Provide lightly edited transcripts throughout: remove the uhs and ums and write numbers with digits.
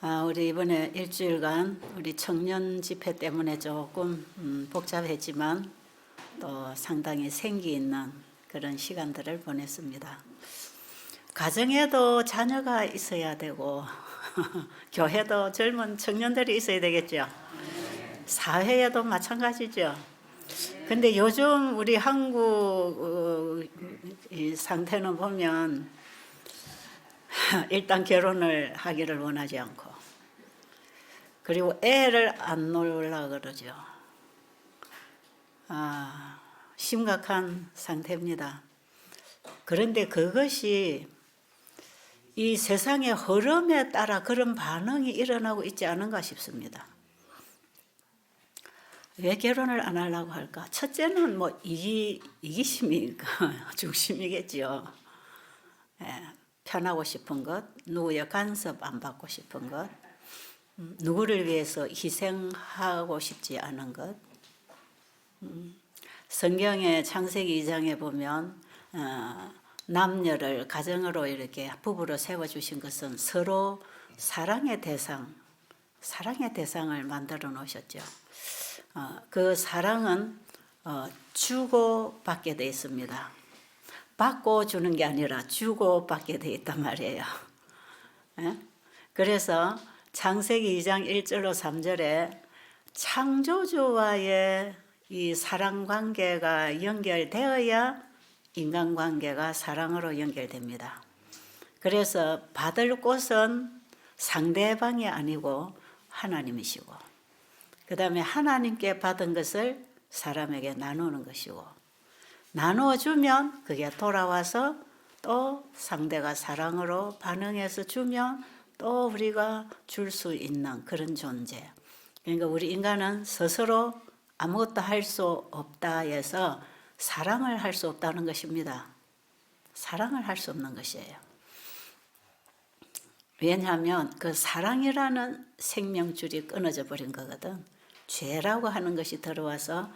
우리 이번에 일주일간 우리 청년 집회 때문에 조금 복잡했지만 또 상당히 생기 있는 그런 시간들을 보냈습니다. 가정에도 자녀가 있어야 되고 교회도 젊은 청년들이 있어야 되겠죠. 사회에도 마찬가지죠. 근데 요즘 우리 한국 이 상태는 보면 일단 결혼을 하기를 원하지 않고, 그리고 애를 안 놓으려고 그러죠. 심각한 상태입니다. 그런데 그것이 이 세상의 흐름에 따라 그런 반응이 일어나고 있지 않은가 싶습니다. 왜 결혼을 안 하려고 할까? 첫째는 뭐 이기심이니까 중심이겠죠. 편하고 싶은 것, 누구의 간섭 안 받고 싶은 것, 누구를 위해서 희생하고 싶지 않은 것. 성경의 창세기 2장에 보면 남녀를 가정으로 이렇게 부부로 세워주신 것은 서로 사랑의 대상을 만들어 놓으셨죠. 그 사랑은 주고 받게 되어 있습니다. 받고 주는 게 아니라 주고 받게 되어 있단 말이에요. 그래서 창세기 2장 1절로 3절에 창조주와의 이 사랑 관계가 연결되어야 인간관계가 사랑으로 연결됩니다. 그래서 받을 곳은 상대방이 아니고 하나님이시고, 그 다음에 하나님께 받은 것을 사람에게 나누는 것이고, 나누어주면 그게 돌아와서 또 상대가 사랑으로 반응해서 주면 또 우리가 줄 수 있는 그런 존재. 그러니까 우리 인간은 스스로 아무것도 할 수 없다 해서 사랑을 할 수 없다는 것입니다. 사랑을 할 수 없는 것이에요. 왜냐하면 그 사랑이라는 생명줄이 끊어져 버린 거거든. 죄라고 하는 것이 들어와서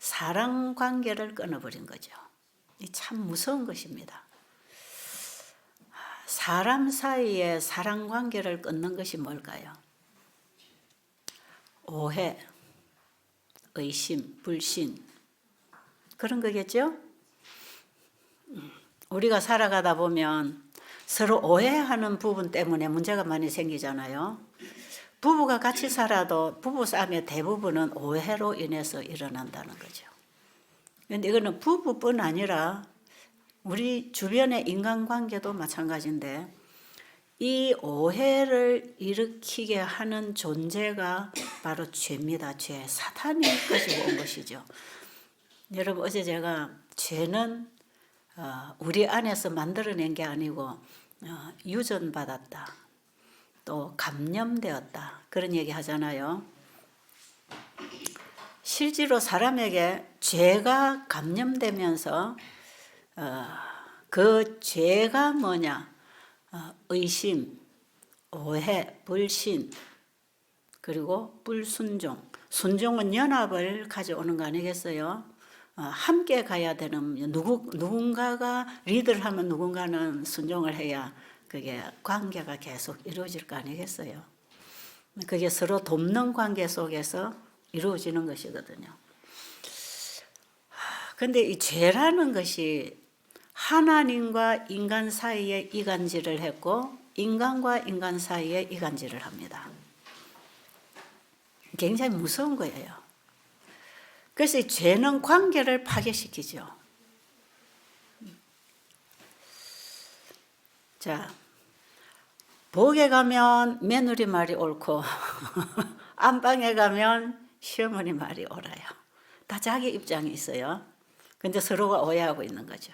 사랑 관계를 끊어버린 거죠. 이 참 무서운 것입니다. 사람 사이에 사랑 관계를 끊는 것이 뭘까요? 오해, 의심, 불신, 그런 거겠죠? 우리가 살아가다 보면 서로 오해하는 부분 때문에 문제가 많이 생기잖아요. 부부가 같이 살아도 부부싸움의 대부분은 오해로 인해서 일어난다는 거죠. 그런데 이거는 부부뿐 아니라 우리 주변의 인간관계도 마찬가지인데, 이 오해를 일으키게 하는 존재가 바로 죄입니다. 죄. 사탄이 가지고 온 것이죠. 여러분, 어제 제가 죄는 우리 안에서 만들어낸 게 아니고 유전받았다, 또 감염되었다, 그런 얘기 하잖아요. 실제로 사람에게 죄가 감염되면서 그 죄가 뭐냐? 의심, 오해, 불신, 그리고 불순종. 순종은 연합을 가져오는 거 아니겠어요? 함께 가야 되는, 누군가가 리드를 하면 누군가는 순종을 해야 그게 관계가 계속 이루어질 거 아니겠어요? 그게 서로 돕는 관계 속에서 이루어지는 것이거든요. 근데 이 죄라는 것이 하나님과 인간 사이에 이간질을 했고, 인간과 인간 사이에 이간질을 합니다. 굉장히 무서운 거예요. 그래서 이 죄는 관계를 파괴시키죠. 자, 복에 가면 며느리 말이 옳고 안방에 가면 시어머니 말이 옳아요. 다 자기 입장이 있어요. 근데 서로가 오해하고 있는 거죠.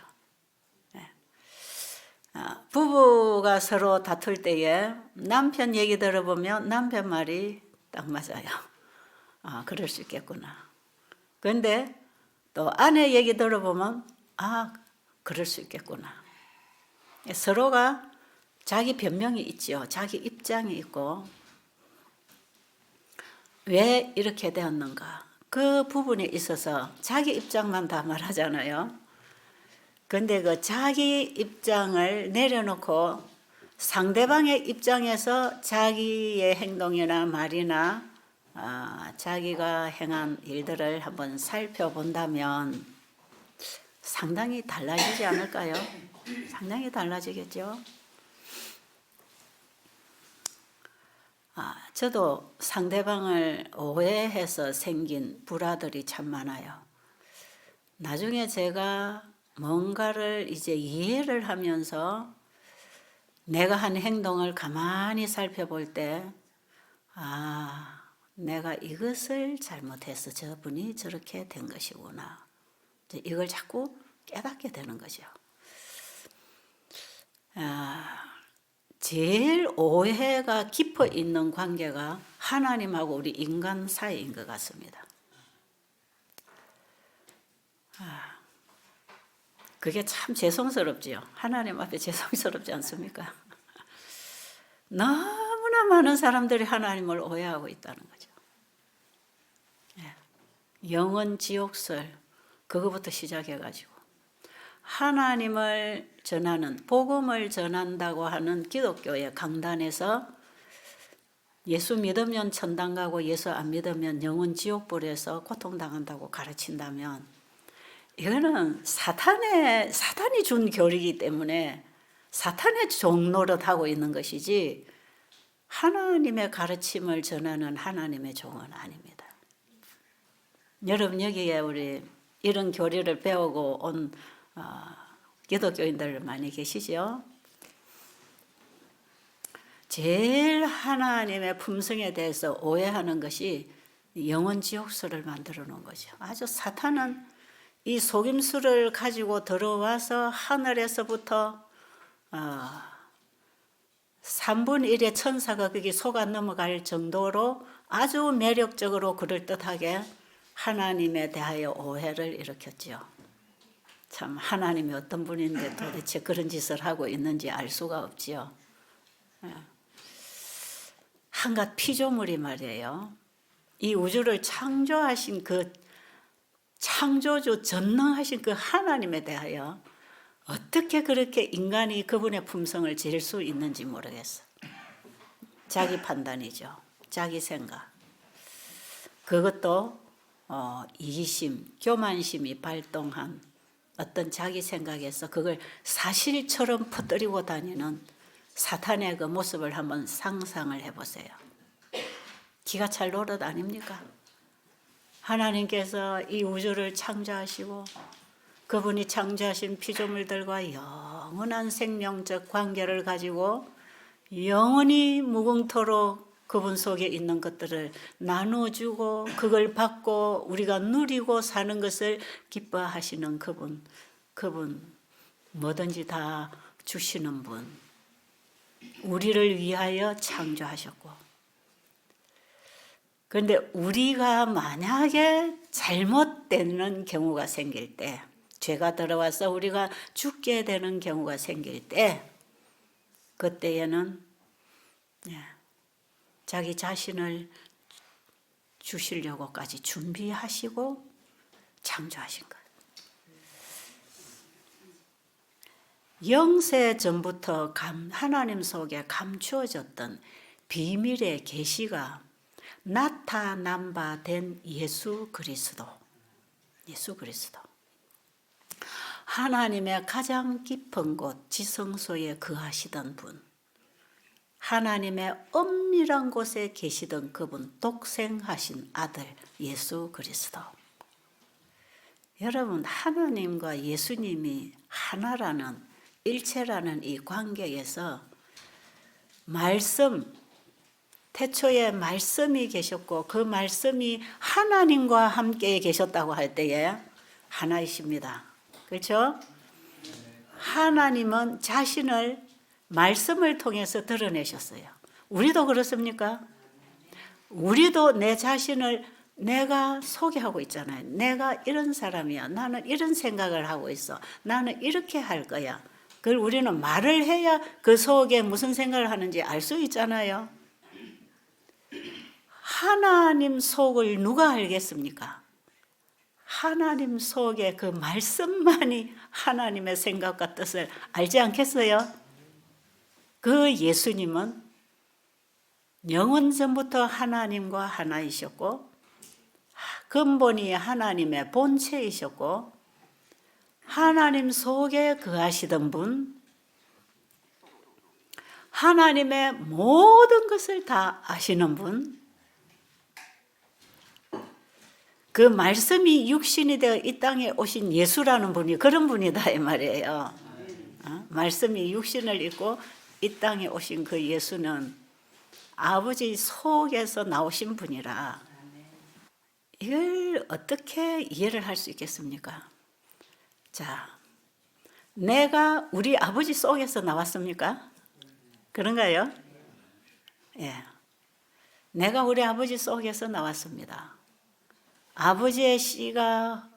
부부가 서로 다툴 때에 남편 얘기 들어보면 남편 말이 딱 맞아요. 그럴 수 있겠구나. 그런데 또 아내 얘기 들어보면 그럴 수 있겠구나. 서로가 자기 변명이 있죠. 자기 입장이 있고, 왜 이렇게 되었는가, 그 부분에 있어서 자기 입장만 다 말하잖아요. 그런데 그 자기 입장을 내려놓고 상대방의 입장에서 자기의 행동이나 말이나 자기가 행한 일들을 한번 살펴본다면 상당히 달라지지 않을까요? 상당히 달라지겠죠. 저도 상대방을 오해해서 생긴 불화들이 참 많아요. 나중에 제가 뭔가를 이제 이해를 하면서 내가 한 행동을 가만히 살펴볼 때, 내가 이것을 잘못해서 저분이 저렇게 된 것이구나. 이걸 자꾸 깨닫게 되는 거죠. 제일 오해가 깊어 있는 관계가 하나님하고 우리 인간 사이인 것 같습니다. 그게 참 죄송스럽지요. 하나님 앞에 죄송스럽지 않습니까? 너무나 많은 사람들이 하나님을 오해하고 있다는 거죠. 영원 지옥설 그거부터 시작해가지고 하나님을 전하는 복음을 전한다고 하는 기독교의 강단에서 예수 믿으면 천당 가고 예수 안 믿으면 영원 지옥불에서 고통당한다고 가르친다면 이거는 사탄이 준 교리이기 때문에 사탄의 종노릇하고 있는 것이지 하나님의 가르침을 전하는 하나님의 종은 아닙니다. 여러분 여기에 우리 이런 교리를 배우고 온 기독교인들 많이 계시죠? 제일 하나님의 품성에 대해서 오해하는 것이 영원 지옥설을 만들어 놓은 거죠. 아주 사탄은 이 속임수를 가지고 들어와서 하늘에서부터 3분의 1의 천사가 거기 속아 넘어갈 정도로 아주 매력적으로 그럴듯하게 하나님에 대하여 오해를 일으켰죠. 참 하나님이 어떤 분인데 도대체 그런 짓을 하고 있는지 알 수가 없지요. 한갓 피조물이 말이에요. 이 우주를 창조하신 그 창조주 전능하신 그 하나님에 대하여 어떻게 그렇게 인간이 그분의 품성을 잴 수 있는지 모르겠어. 자기 판단이죠. 자기 생각. 그것도 이기심, 교만심이 발동한 어떤 자기 생각에서 그걸 사실처럼 퍼뜨리고 다니는 사탄의 그 모습을 한번 상상을 해보세요. 기가 찰 노릇 아닙니까? 하나님께서 이 우주를 창조하시고 그분이 창조하신 피조물들과 영원한 생명적 관계를 가지고 영원히 무궁토록 그분 속에 있는 것들을 나눠주고 그걸 받고 우리가 누리고 사는 것을 기뻐하시는 그분 뭐든지 다 주시는 분, 우리를 위하여 창조하셨고, 그런데 우리가 만약에 잘못되는 경우가 생길 때, 죄가 들어와서 우리가 죽게 되는 경우가 생길 때, 그때에는 자기 자신을 주시려고까지 준비하시고 창조하신 것. 영세 전부터 하나님 속에 감추어졌던 비밀의 계시가 나타난 바 된 예수 그리스도. 하나님의 가장 깊은 곳 지성소에 거하시던 분, 하나님의 엄밀한 곳에 계시던 그분, 독생하신 아들 예수 그리스도. 여러분, 하나님과 예수님이 하나라는 일체라는 이 관계에서 태초에 말씀이 계셨고 그 말씀이 하나님과 함께 계셨다고 할 때에 하나이십니다. 그렇죠? 하나님은 자신을 말씀을 통해서 드러내셨어요. 우리도 그렇습니까? 우리도 내 자신을 내가 소개하고 있잖아요. 내가 이런 사람이야. 나는 이런 생각을 하고 있어. 나는 이렇게 할 거야. 그걸 우리는 말을 해야 그 속에 무슨 생각을 하는지 알 수 있잖아요. 하나님 속을 누가 알겠습니까? 하나님 속에 그 말씀만이 하나님의 생각과 뜻을 알지 않겠어요? 그 예수님은 영원 전부터 하나님과 하나이셨고 근본이 하나님의 본체이셨고 하나님 속에 거하시던 분, 하나님의 모든 것을 다 아시는 분, 그 말씀이 육신이 되어 이 땅에 오신 예수라는 분이 그런 분이다 이 말이에요. 말씀이 육신을 입고 이 땅에 오신 그 예수는 아버지 속에서 나오신 분이라 이걸 어떻게 이해를 할 수 있겠습니까? 자, 내가 우리 아버지 속에서 나왔습니까? 그런가요? 예. 내가 우리 아버지 속에서 나왔습니다. 아버지의 씨가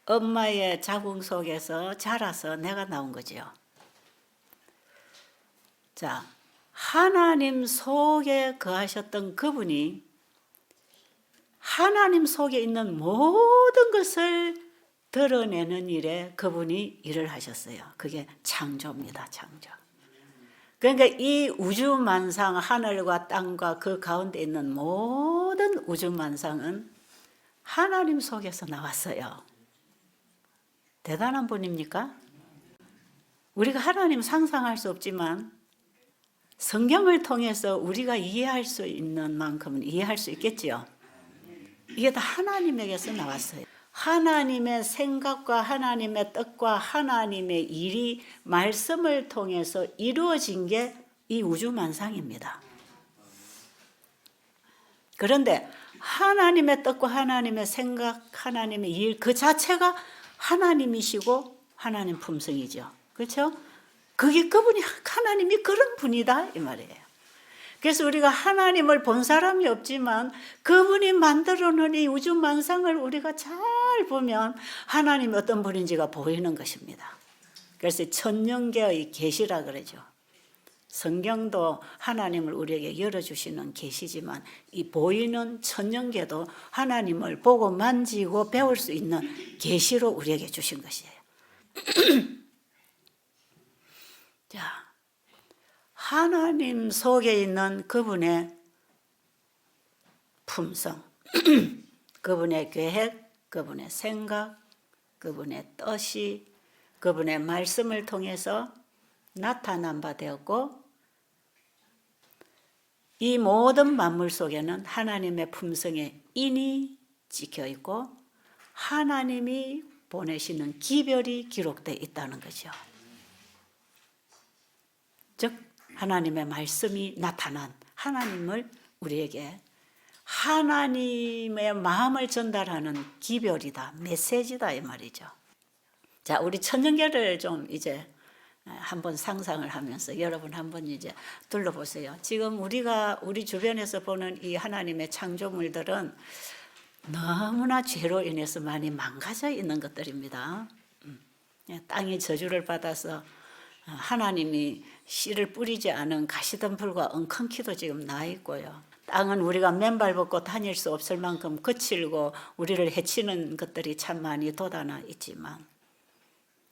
엄마의 자궁 속에서 자라서 내가 나온 거죠. 자, 하나님 속에 거하셨던 그분이 하나님 속에 있는 모든 것을 드러내는 일에 그분이 일을 하셨어요. 그게 창조입니다. 창조. 그러니까 이 우주만상, 하늘과 땅과 그 가운데 있는 모든 우주만상은 하나님 속에서 나왔어요. 대단한 분입니까? 우리가 하나님 상상할 수 없지만 성경을 통해서 우리가 이해할 수 있는 만큼은 이해할 수 있겠지요. 이게 다 하나님에게서 나왔어요. 하나님의 생각과 하나님의 뜻과 하나님의 일이 말씀을 통해서 이루어진 게 이 우주만상입니다. 그런데 하나님의 뜻과 하나님의 생각, 하나님의 일 그 자체가 하나님이시고 하나님 품성이죠. 그렇죠? 그게 그분이 하나님이 그런 분이다 이 말이에요. 그래서 우리가 하나님을 본 사람이 없지만 그분이 만들어 놓은 이 우주 만상을 우리가 잘 보면 하나님이 어떤 분인지가 보이는 것입니다. 그래서 천년계의 계시라 그러죠. 성경도 하나님을 우리에게 열어주시는 계시지만 이 보이는 천년계도 하나님을 보고 만지고 배울 수 있는 계시로 우리에게 주신 것이에요. 자, 하나님 속에 있는 그분의 품성, 그분의 계획, 그분의 생각, 그분의 뜻이 그분의 말씀을 통해서 나타난 바 되었고 이 모든 만물 속에는 하나님의 품성의 인이 찍혀 있고 하나님이 보내시는 기별이 기록되어 있다는 거죠. 즉 하나님의 말씀이 나타난 하나님을 우리에게 하나님의 마음을 전달하는 기별이다, 메시지다 이 말이죠. 자, 우리 천년계를 좀 이제 한번 상상을 하면서 여러분 한번 이제 둘러보세요. 지금 우리가 우리 주변에서 보는 이 하나님의 창조물들은 너무나 죄로 인해서 많이 망가져 있는 것들입니다. 땅이 저주를 받아서 하나님이 씨를 뿌리지 않은 가시덤불과 엉겅퀴도 지금 나 있고요. 땅은 우리가 맨발 벗고 다닐 수 없을 만큼 거칠고 우리를 해치는 것들이 참 많이 돋아나 있지만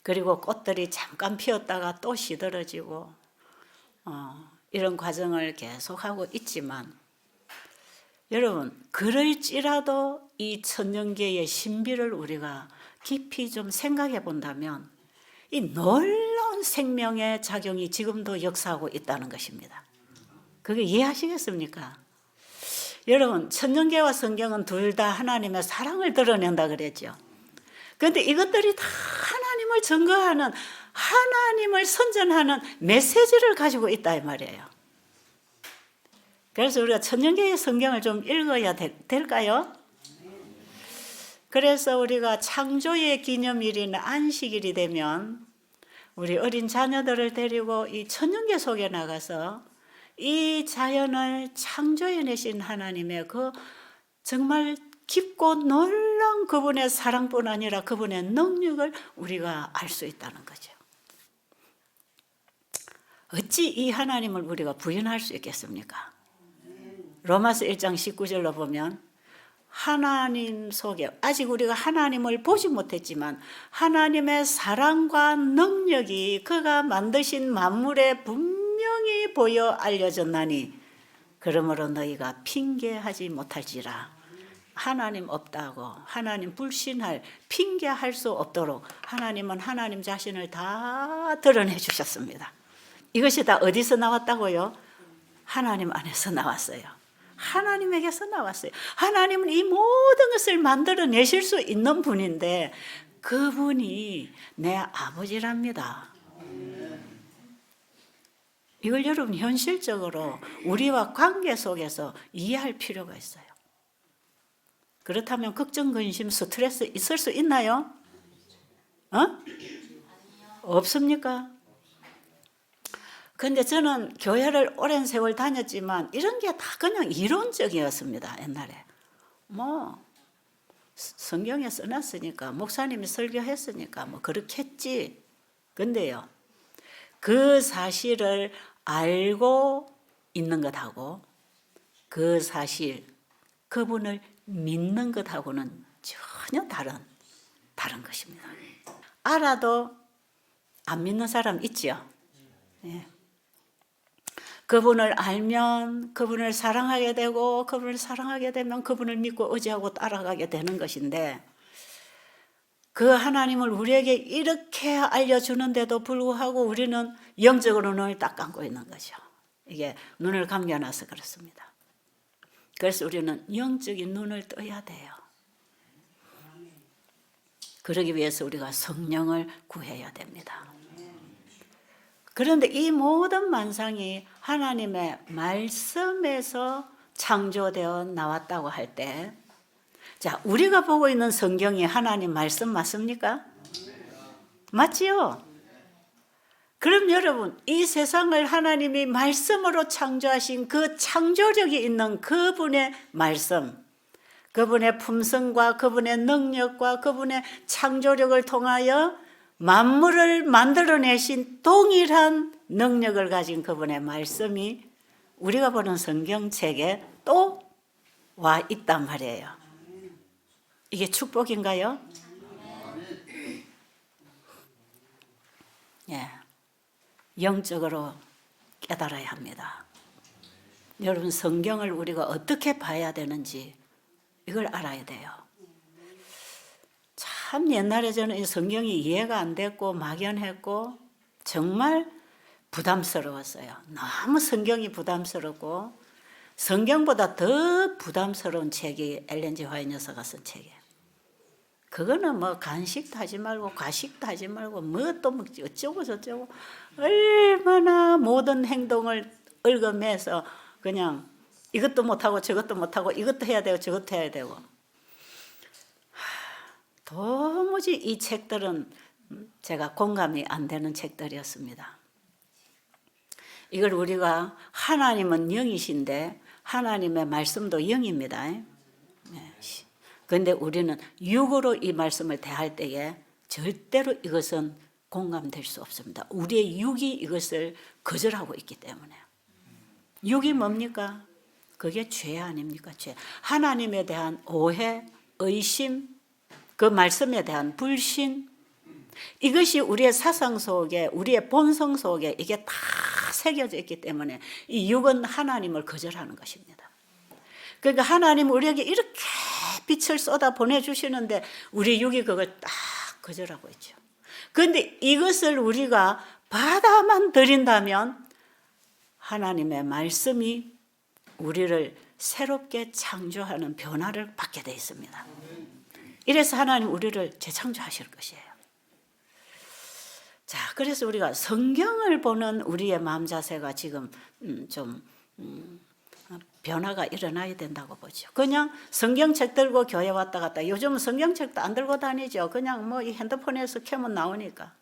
그리고 꽃들이 잠깐 피었다가 또 시들어지고 이런 과정을 계속하고 있지만 여러분 그럴지라도 이 천년계의 신비를 우리가 깊이 좀 생각해 본다면 이 놀라운 생명의 작용이 지금도 역사하고 있다는 것입니다. 그게 이해하시겠습니까? 여러분 천년계와 성경은 둘 다 하나님의 사랑을 드러낸다 그랬죠. 그런데 이것들이 다 하나님을 증거하는 하나님을 선전하는 메시지를 가지고 있다 이 말이에요. 그래서 우리가 천년계의 성경을 좀 읽어야 될까요? 그래서 우리가 창조의 기념일인 안식일이 되면 우리 어린 자녀들을 데리고 이 천년계 속에 나가서 이 자연을 창조해내신 하나님의 그 정말 깊고 놀라운 그분의 사랑뿐 아니라 그분의 능력을 우리가 알 수 있다는 거죠. 어찌 이 하나님을 우리가 부인할 수 있겠습니까? 로마서 1장 19절로 보면 하나님 속에 아직 우리가 하나님을 보지 못했지만 하나님의 사랑과 능력이 그가 만드신 만물에 분명히 보여 알려졌나니 그러므로 너희가 핑계하지 못할지라. 하나님 없다고 하나님 불신할 핑계할 수 없도록 하나님은 하나님 자신을 다 드러내 주셨습니다. 이것이 다 어디서 나왔다고요? 하나님 안에서 나왔어요. 하나님에게서 나왔어요. 하나님은 이 모든 것을 만들어내실 수 있는 분인데 그분이 내 아버지랍니다. 이걸 여러분 현실적으로 우리와 관계 속에서 이해할 필요가 있어요. 그렇다면 걱정, 근심, 스트레스 있을 수 있나요? 없습니까? 근데 저는 교회를 오랜 세월 다녔지만 이런 게 다 그냥 이론적이었습니다. 옛날에. 성경에 써놨으니까 목사님이 설교했으니까 그렇게 했지. 근데요. 그 사실을 알고 있는 것하고 그 사실 그분을 믿는 것하고는 전혀 다른 것입니다. 알아도 안 믿는 사람 있죠. 예. 그분을 알면 그분을 사랑하게 되고 그분을 사랑하게 되면 그분을 믿고 의지하고 따라가게 되는 것인데 그 하나님을 우리에게 이렇게 알려주는데도 불구하고 우리는 영적으로 눈을 딱 감고 있는 거죠. 이게 눈을 감겨놔서 그렇습니다. 그래서 우리는 영적인 눈을 떠야 돼요. 그러기 위해서 우리가 성령을 구해야 됩니다. 그런데 이 모든 만상이 하나님의 말씀에서 창조되어 나왔다고 할 때, 자, 우리가 보고 있는 성경이 하나님 말씀 맞습니까? 맞지요? 그럼 여러분, 이 세상을 하나님이 말씀으로 창조하신 그 창조력이 있는 그분의 말씀, 그분의 품성과 그분의 능력과 그분의 창조력을 통하여 만물을 만들어내신 동일한 능력을 가진 그분의 말씀이 우리가 보는 성경책에 또 와 있단 말이에요. 이게 축복인가요? 예, 영적으로 깨달아야 합니다. 여러분, 성경을 우리가 어떻게 봐야 되는지 이걸 알아야 돼요. 참 옛날에 저는 이 성경이 이해가 안 됐고 막연했고 정말 부담스러웠어요. 너무 성경이 부담스럽고 성경보다 더 부담스러운 책이 엘렌 G 화이트가 쓴 책이에요. 그거는 간식도 하지 말고 과식도 하지 말고 또 어쩌고 저쩌고 얼마나 모든 행동을 얽어매서 그냥 이것도 못하고 저것도 못하고 이것도 해야 되고 저것도 해야 되고 도무지 이 책들은 제가 공감이 안 되는 책들이었습니다. 이걸 우리가 하나님은 영이신데 하나님의 말씀도 영입니다. 그런데 우리는 육으로 이 말씀을 대할 때에 절대로 이것은 공감될 수 없습니다. 우리의 육이 이것을 거절하고 있기 때문에. 육이 뭡니까? 그게 죄 아닙니까? 죄. 하나님에 대한 오해, 의심, 그 말씀에 대한 불신, 이것이 우리의 사상 속에 우리의 본성 속에 이게 다 새겨져 있기 때문에 이 육은 하나님을 거절하는 것입니다. 그러니까 하나님 우리에게 이렇게 빛을 쏟아 보내주시는데 우리 육이 그걸 딱 거절하고 있죠. 그런데 이것을 우리가 받아만 들인다면 하나님의 말씀이 우리를 새롭게 창조하는 변화를 받게 되어 있습니다. 이래서 하나님 우리를 재창조하실 것이에요. 자, 그래서 우리가 성경을 보는 우리의 마음 자세가 지금 좀 변화가 일어나야 된다고 보죠. 그냥 성경책 들고 교회 왔다 갔다. 요즘은 성경책도 안 들고 다니죠. 그냥 이 핸드폰에서 켜면 나오니까.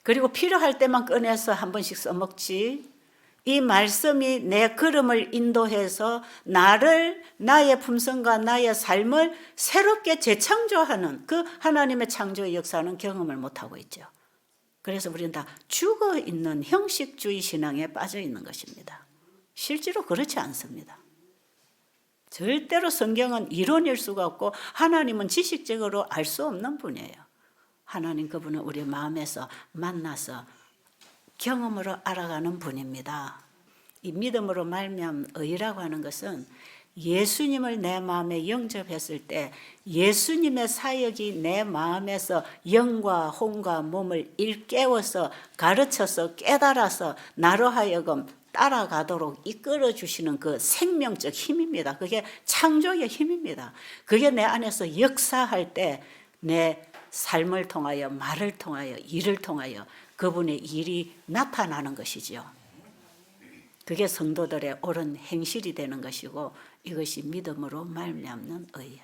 그리고 필요할 때만 꺼내서 한 번씩 써먹지. 이 말씀이 내 걸음을 인도해서 나의 품성과 나의 삶을 새롭게 재창조하는 그 하나님의 창조의 역사는 경험을 못하고 있죠. 그래서 우리는 다 죽어있는 형식주의 신앙에 빠져 있는 것입니다. 실제로 그렇지 않습니다. 절대로 성경은 이론일 수가 없고 하나님은 지식적으로 알 수 없는 분이에요. 하나님 그분은 우리 마음에서 만나서 경험으로 알아가는 분입니다. 이 믿음으로 말미암은 의라고 하는 것은 예수님을 내 마음에 영접했을 때 예수님의 사역이 내 마음에서 영과 혼과 몸을 일깨워서 가르쳐서 깨달아서 나로 하여금 따라가도록 이끌어 주시는 그 생명적 힘입니다. 그게 창조의 힘입니다. 그게 내 안에서 역사할 때 내 삶을 통하여 말을 통하여 일을 통하여 그분의 일이 나타나는 것이죠. 그게 성도들의 옳은 행실이 되는 것이고 이것이 믿음으로 말미암는 의예요.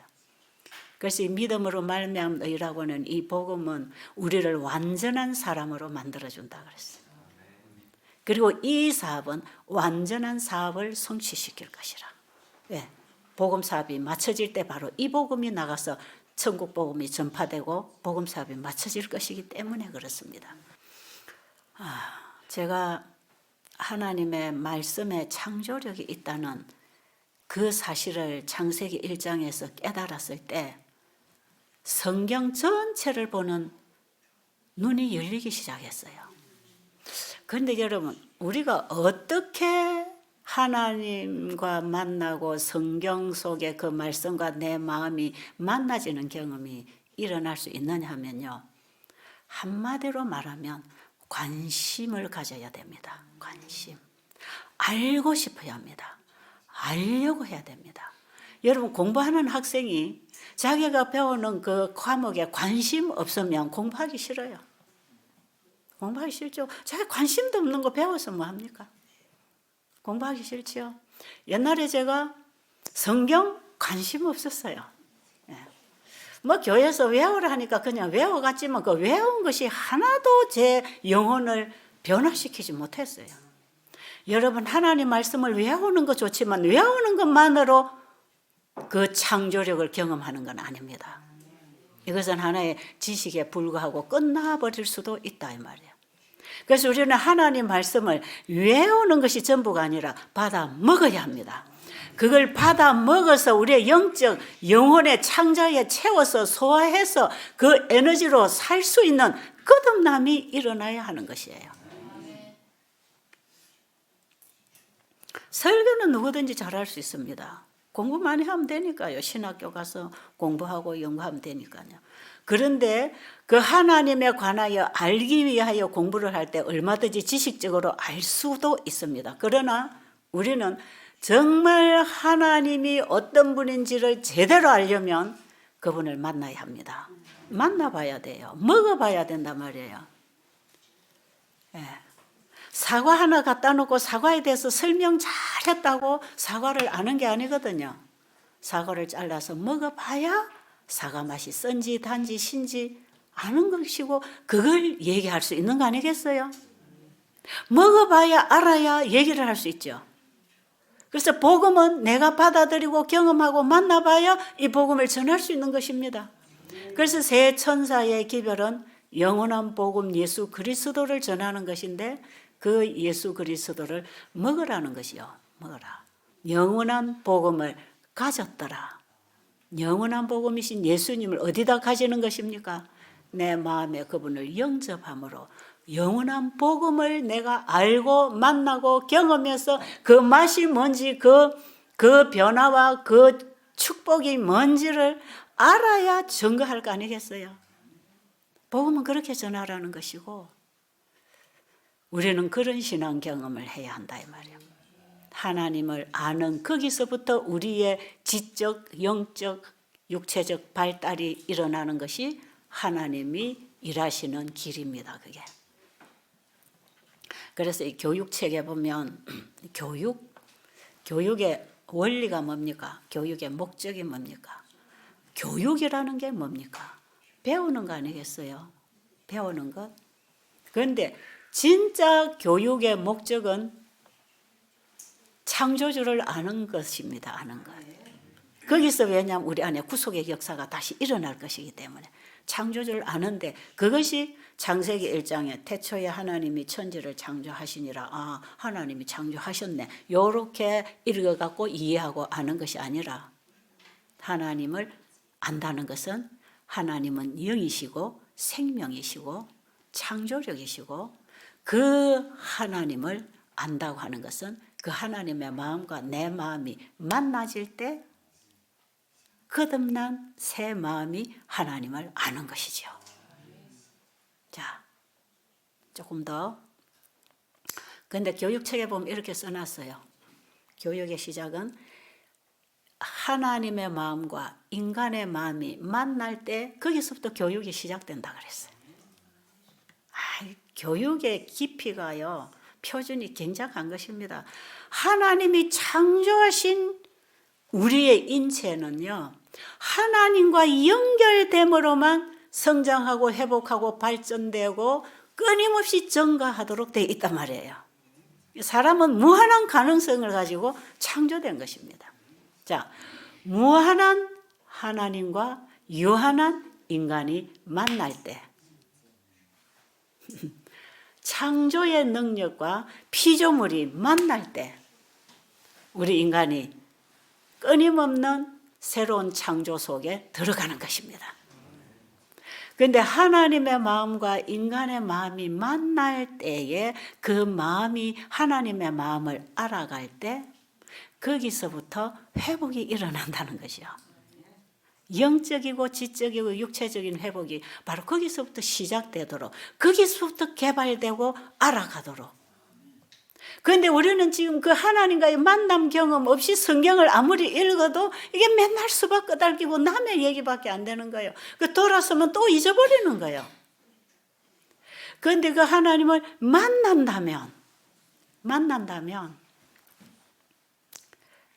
그래서 이 믿음으로 말미암는 의라고 하는 이 복음은 우리를 완전한 사람으로 만들어준다 그랬어요. 그리고 이 사업은 완전한 사업을 성취시킬 것이라. 왜? 복음 사업이 맞춰질 때 바로 이 복음이 나가서 천국 복음이 전파되고 복음 사업이 맞춰질 것이기 때문에 그렇습니다. 제가 하나님의 말씀에 창조력이 있다는 그 사실을 창세기 1장에서 깨달았을 때 성경 전체를 보는 눈이 열리기 시작했어요. 그런데 여러분, 우리가 어떻게 하나님과 만나고 성경 속의 그 말씀과 내 마음이 만나지는 경험이 일어날 수 있느냐 하면요. 한마디로 말하면 관심을 가져야 됩니다. 관심. 알고 싶어야 합니다. 알려고 해야 됩니다. 여러분, 공부하는 학생이 자기가 배우는 그 과목에 관심 없으면 공부하기 싫어요. 공부하기 싫죠. 자기 관심도 없는 거 배워서 뭐 합니까? 공부하기 싫죠. 옛날에 제가 성경 관심 없었어요. 뭐 교회에서 외우라 하니까 그냥 외워갔지만 그 외운 것이 하나도 제 영혼을 변화시키지 못했어요. 여러분, 하나님 말씀을 외우는 거 좋지만 외우는 것만으로 그 창조력을 경험하는 건 아닙니다. 이것은 하나의 지식에 불과하고 끝나버릴 수도 있다 이 말이에요. 그래서 우리는 하나님 말씀을 외우는 것이 전부가 아니라 받아 먹어야 합니다. 그걸 받아 먹어서 우리의 영적 영혼의 창자에 채워서 소화해서 그 에너지로 살 수 있는 거듭남이 일어나야 하는 것이에요. 설교는 누구든지 잘할 수 있습니다. 공부 많이 하면 되니까요. 신학교 가서 공부하고 연구하면 되니까요. 그런데 그 하나님에 관하여 알기 위하여 공부를 할 때 얼마든지 지식적으로 알 수도 있습니다. 그러나 우리는 정말 하나님이 어떤 분인지를 제대로 알려면 그분을 만나야 합니다. 만나봐야 돼요. 먹어봐야 된단 말이에요. 사과 하나 갖다 놓고 사과에 대해서 설명 잘했다고 사과를 아는 게 아니거든요. 사과를 잘라서 먹어봐야 사과 맛이 쓴지 단지 신지 아는 것이고 그걸 얘기할 수 있는 거 아니겠어요? 먹어봐야 알아야 얘기를 할 수 있죠. 그래서 복음은 내가 받아들이고 경험하고 만나봐야 이 복음을 전할 수 있는 것입니다. 그래서 세 천사의 기별은 영원한 복음 예수 그리스도를 전하는 것인데 그 예수 그리스도를 먹으라는 것이요. 먹어라. 영원한 복음을 가졌더라. 영원한 복음이신 예수님을 어디다 가지는 것입니까? 내 마음에 그분을 영접함으로 영원한 복음을 내가 알고 만나고 경험해서 그 맛이 뭔지 그 변화와 그 축복이 뭔지를 알아야 증거할 거 아니겠어요? 복음은 그렇게 전하라는 것이고 우리는 그런 신앙 경험을 해야 한다 이 말이에요. 하나님을 아는 거기서부터 우리의 지적, 영적, 육체적 발달이 일어나는 것이 하나님이 일하시는 길입니다. 그게. 그래서 이 교육책에 보면 교육의 원리가 뭡니까? 교육의 목적이 뭡니까? 교육이라는 게 뭡니까? 배우는 거 아니겠어요? 배우는 것. 그런데 진짜 교육의 목적은 창조주를 아는 것입니다. 아는 것. 거기서 왜냐하면 우리 안에 구속의 역사가 다시 일어날 것이기 때문에 창조주를 아는데 그것이 창세기 1장에 태초에 하나님이 천지를 창조하시니라. 아, 하나님이 창조하셨네. 요렇게 읽어갖고 이해하고 아는 것이 아니라 하나님을 안다는 것은 하나님은 영이시고 생명이시고 창조력이시고 그 하나님을 안다고 하는 것은 그 하나님의 마음과 내 마음이 만나질 때 거듭난 새 마음이 하나님을 아는 것이죠. 자, 조금 더. 그런데 교육책에 보면 이렇게 써놨어요. 교육의 시작은 하나님의 마음과 인간의 마음이 만날 때 거기서부터 교육이 시작된다 그랬어요. 교육의 깊이가요, 표준이 굉장한 것입니다. 하나님이 창조하신 우리의 인체는요, 하나님과 연결됨으로만 성장하고 회복하고 발전되고 끊임없이 증가하도록 되어 있단 말이에요. 사람은 무한한 가능성을 가지고 창조된 것입니다. 자, 무한한 하나님과 유한한 인간이 만날 때 창조의 능력과 피조물이 만날 때 우리 인간이 끊임없는 새로운 창조 속에 들어가는 것입니다. 그런데 하나님의 마음과 인간의 마음이 만날 때에 그 마음이 하나님의 마음을 알아갈 때 거기서부터 회복이 일어난다는 것이요. 영적이고 지적이고 육체적인 회복이 바로 거기서부터 시작되도록, 거기서부터 개발되고 알아가도록. 그런데 우리는 지금 그 하나님과의 만남 경험 없이 성경을 아무리 읽어도 이게 맨날 수박 끄달기고 남의 얘기밖에 안 되는 거예요. 그 돌아서면 또 잊어버리는 거예요. 그런데 그 하나님을 만난다면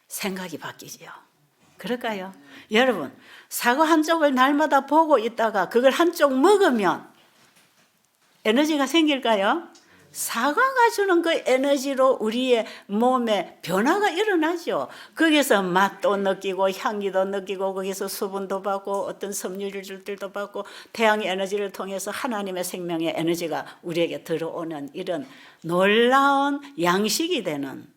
생각이 바뀌지요. 그럴까요? 여러분, 사과 한쪽을 날마다 보고 있다가 그걸 한쪽 먹으면 에너지가 생길까요? 사과가 주는 그 에너지로 우리의 몸에 변화가 일어나죠. 거기서 맛도 느끼고 향기도 느끼고 거기서 수분도 받고 어떤 섬유질들도 받고 태양의 에너지를 통해서 하나님의 생명의 에너지가 우리에게 들어오는 이런 놀라운 양식이 되는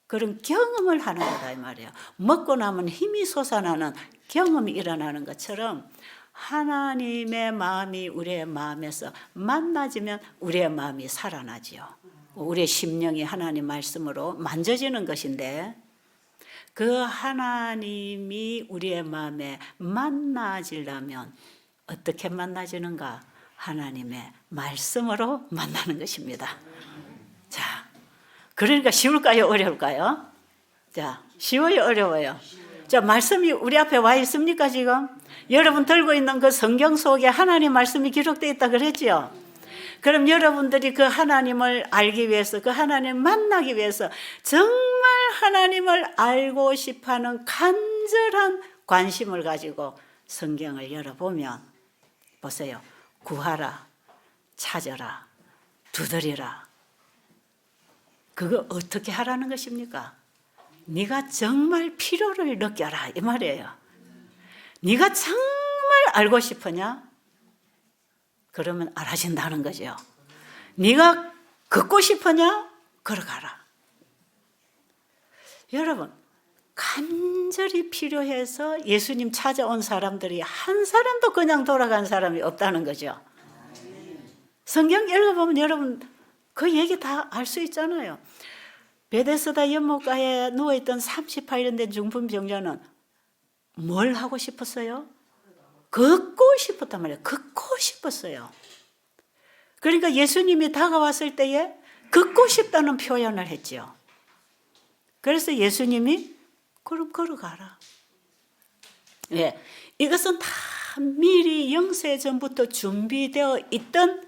그런 경험을 하는 거다 이 말이에요. 먹고 나면 힘이 솟아나는 경험이 일어나는 것처럼 하나님의 마음이 우리의 마음에서 만나지면 우리의 마음이 살아나지요. 우리의 심령이 하나님 말씀으로 만져지는 것인데 그 하나님이 우리의 마음에 만나지려면 어떻게 만나지는가? 하나님의 말씀으로 만나는 것입니다. 자, 그러니까 쉬울까요? 어려울까요? 자, 쉬워요? 어려워요? 자, 말씀이 우리 앞에 와 있습니까, 지금? 여러분 들고 있는 그 성경 속에 하나님 말씀이 기록되어 있다 그랬죠? 그럼 여러분들이 그 하나님을 알기 위해서, 그 하나님을 만나기 위해서 정말 하나님을 알고 싶어하는 간절한 관심을 가지고 성경을 열어보면 보세요. 구하라, 찾아라, 두드리라. 그거 어떻게 하라는 것입니까? 네가 정말 필요를 느껴라 이 말이에요. 네가 정말 알고 싶으냐? 그러면 알아진다는 거죠. 네가 걷고 싶으냐? 걸어가라. 여러분, 간절히 필요해서 예수님 찾아온 사람들이 한 사람도 그냥 돌아간 사람이 없다는 거죠. 성경 읽어보면 여러분 그 얘기 다 알 수 있잖아요. 베데스다 연못가에 누워있던 38년 된 중풍병자는 뭘 하고 싶었어요? 걷고 싶었단 말이에요. 걷고 싶었어요. 그러니까 예수님이 다가왔을 때에 걷고 싶다는 표현을 했죠. 그래서 예수님이 그럼 걸어가라. 왜? 이것은 다 미리 영세 전부터 준비되어 있던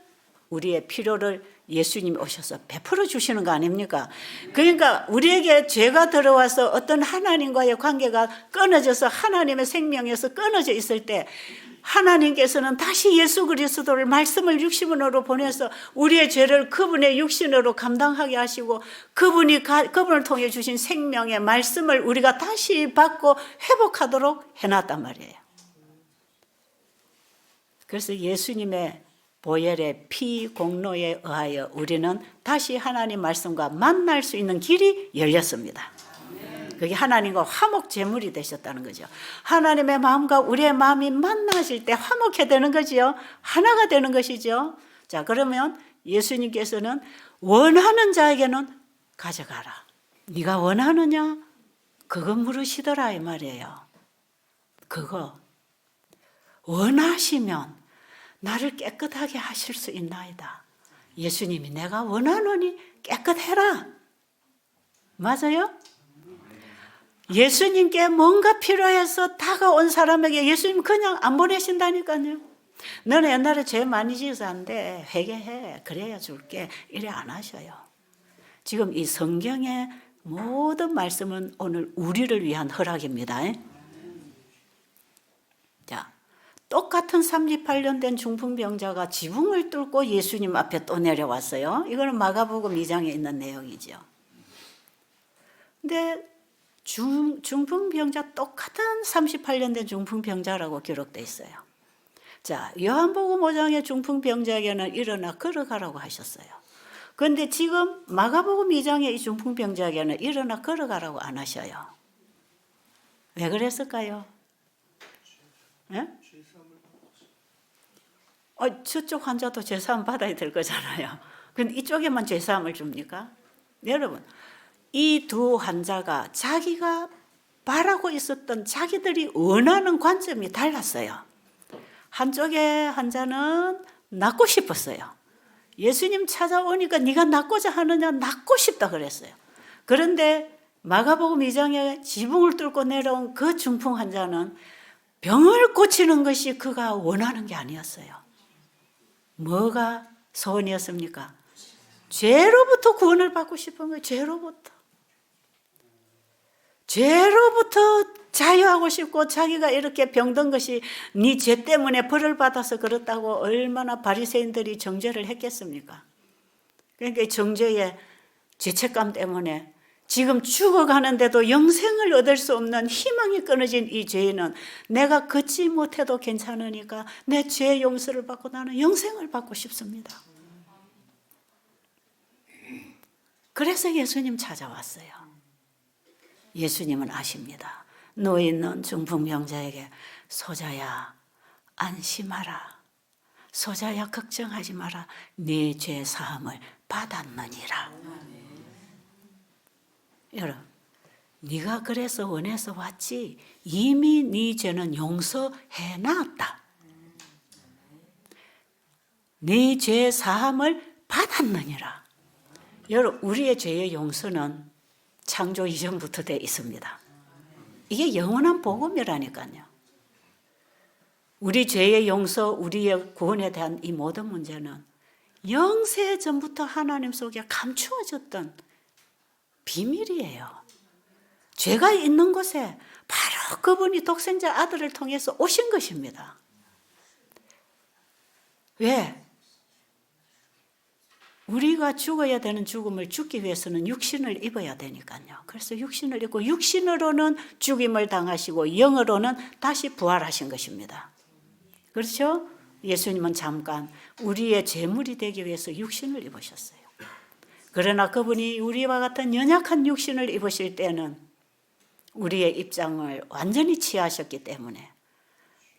우리의 필요를 예수님이 오셔서 베풀어 주시는 거 아닙니까? 그러니까 우리에게 죄가 들어와서 어떤 하나님과의 관계가 끊어져서 하나님의 생명에서 끊어져 있을 때 하나님께서는 다시 예수 그리스도를 말씀을 육신으로 보내서 우리의 죄를 그분의 육신으로 감당하게 하시고 그분을 통해 주신 생명의 말씀을 우리가 다시 받고 회복하도록 해놨단 말이에요. 그래서 예수님의 보혈의 피 공로에 의하여 우리는 다시 하나님 말씀과 만날 수 있는 길이 열렸습니다. 그게 하나님과 화목 제물이 되셨다는 거죠. 하나님의 마음과 우리의 마음이 만나실 때 화목해 되는 거지요. 하나가 되는 것이죠. 자, 그러면 예수님께서는 원하는 자에게는 가져가라. 네가 원하느냐? 그거 물으시더라 이 말이에요. 그거 원하시면 나를 깨끗하게 하실 수 있나이다. 예수님이 내가 원하노니 깨끗해라. 맞아요? 예수님께 뭔가 필요해서 다가온 사람에게 예수님 그냥 안 보내신다니까요. 너는 옛날에 죄 많이 지어서 안 돼. 회개해. 그래야 줄게. 이래 안 하셔요. 지금 이 성경의 모든 말씀은 오늘 우리를 위한 허락입니다. 자, 똑같은 38년 된 중풍병자가 지붕을 뚫고 예수님 앞에 또 내려왔어요. 이거는 마가복음 2장에 있는 내용이죠. 근데 중풍병자 똑같은 38년 된 중풍병자라고 기록되어 있어요. 자, 요한복음 5장의 중풍병자에게는 일어나 걸어가라고 하셨어요. 그런데 지금 마가복음 2장의 이 중풍병자에게는 일어나 걸어가라고 안 하셔요. 왜 그랬을까요? 네? 저쪽 환자도 죄사함 받아야 될 거잖아요. 근데 이쪽에만 죄사함을 줍니까? 여러분, 이 두 환자가 자기가 바라고 있었던 자기들이 원하는 관점이 달랐어요. 한쪽의 환자는 낫고 싶었어요. 예수님 찾아오니까 네가 낫고자 하느냐? 낫고 싶다 그랬어요. 그런데 마가복음 2장에 지붕을 뚫고 내려온 그 중풍 환자는 병을 고치는 것이 그가 원하는 게 아니었어요. 뭐가 소원이었습니까? 죄로부터 구원을 받고 싶은 거예요. 죄로부터 자유하고 싶고 자기가 이렇게 병든 것이 네 죄 때문에 벌을 받아서 그렇다고 얼마나 바리새인들이 정죄를 했겠습니까? 그러니까 정죄의 죄책감 때문에 지금 죽어가는데도 영생을 얻을 수 없는 희망이 끊어진 이 죄인은 내가 걷지 못해도 괜찮으니까 내 죄 용서를 받고 나는 영생을 받고 싶습니다. 그래서 예수님 찾아왔어요. 예수님은 아십니다. 누워 있는 중풍병자에게 소자야 안심하라. 소자야 걱정하지 마라. 네 죄 사함을 받았느니라. 여러분, 네가 그래서 원해서 왔지 이미 네 죄는 용서해 놨다. 네 죄 사함을 받았느니라. 여러분, 우리의 죄의 용서는 창조 이전부터 돼 있습니다. 이게 영원한 복음이라니까요. 우리 죄의 용서, 우리의 구원에 대한 이 모든 문제는 영세 전부터 하나님 속에 감추어졌던 비밀이에요. 죄가 있는 곳에 바로 그분이 독생자 아들을 통해서 오신 것입니다. 왜? 우리가 죽어야 되는 죽음을 죽기 위해서는 육신을 입어야 되니까요. 그래서 육신을 입고 육신으로는 죽임을 당하시고 영으로는 다시 부활하신 것입니다. 그렇죠? 예수님은 잠깐 우리의 제물이 되기 위해서 육신을 입으셨어요. 그러나 그분이 우리와 같은 연약한 육신을 입으실 때는 우리의 입장을 완전히 취하셨기 때문에